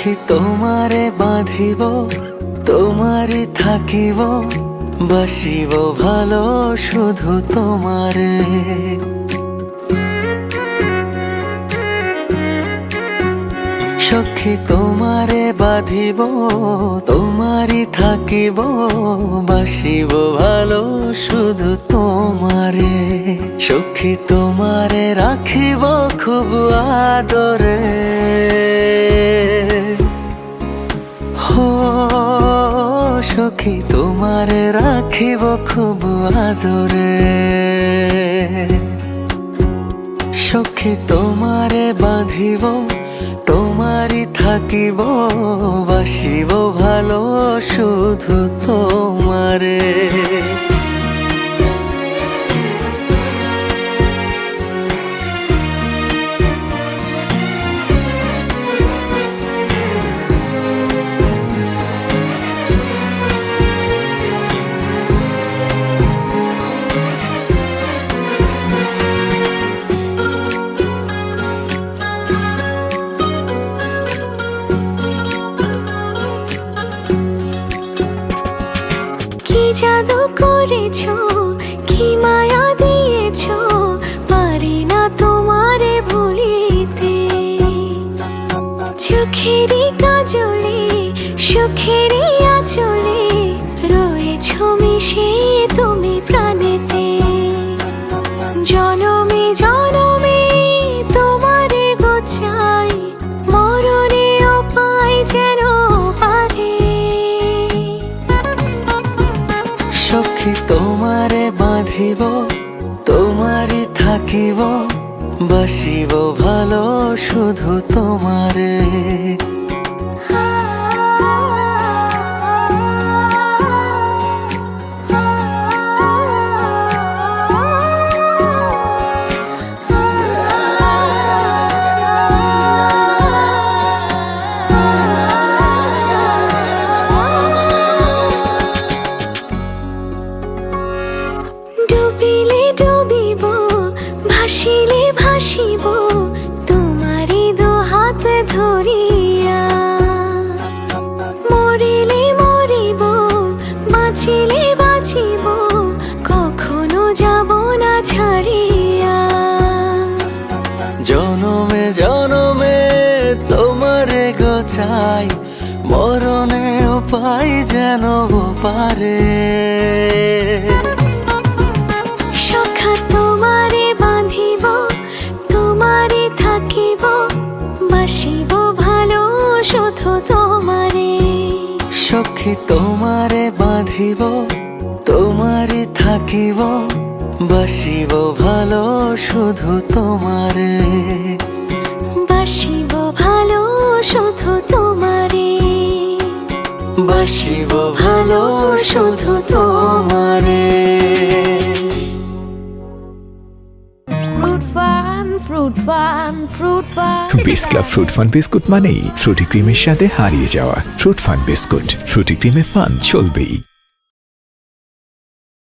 সখী তোমারে বাঁধিব, তোমারই থাকিব, বাসিব ভালো শুধু তোমারে। সখী তোমারে বাঁধিব, তোমারই থাকিব, বাসিব ভালো শুধু তোমারে। সখী তোমারে রাখিব খুব আদরে, হো সখী তোমারে রাখিব খুব আদরে। সখী তোমারে বাঁধিব, তোমারই থাকিব, বাসিব ভালো শুধু তোমারে। কি জাদু করেছো, কি মায়া দিয়েছো, পারি না তোমারে ভুলিতে। চোখেরই কাজলে, সুখেরই আঁচলে, রয়েছো মিশে তুমি প্রাণেতে। জনমে জনমে তোমারে গোছাই, মরণেও পাই যেন পারে। সখী তোমারে বাঁধিব, তোমারই থাকিব, বাসিব ভালো শুধু তোমারে। ডুবিলে ডুবিব, ভাসিলে ভাসিব, তোমারই দুহাত ধরিয়া। মরিলে মরিব, বাঁচিলে বাঁচিব, কখনো যাব না ছাড়িয়া। জনমে জনমে তোমারে গোছাই, মরণেও পাই যেন পারে। সখা তোমারে বাঁধিব, তোমারে থাকিব, বাসিব ভালো শুধু তোমারে। সখী তোমারে বাঁধিব, তোমারই থাকিব, বাসিব ভালো শুধু তোমারে। বাসিব ভালো শুধু তোমারে, বাসিব ভালো শুধু তোমারে। Fruit Fun, Fruit Fun, Fruit Fun. Bisk Club Fruit Fun biscuit মানেই ফ্রুটি ক্রিমের সাথে হারিয়ে যাওয়া। ফ্রুট ফান বিস্কুট, ফ্রুটি ক্রিমে ফান চলবেই।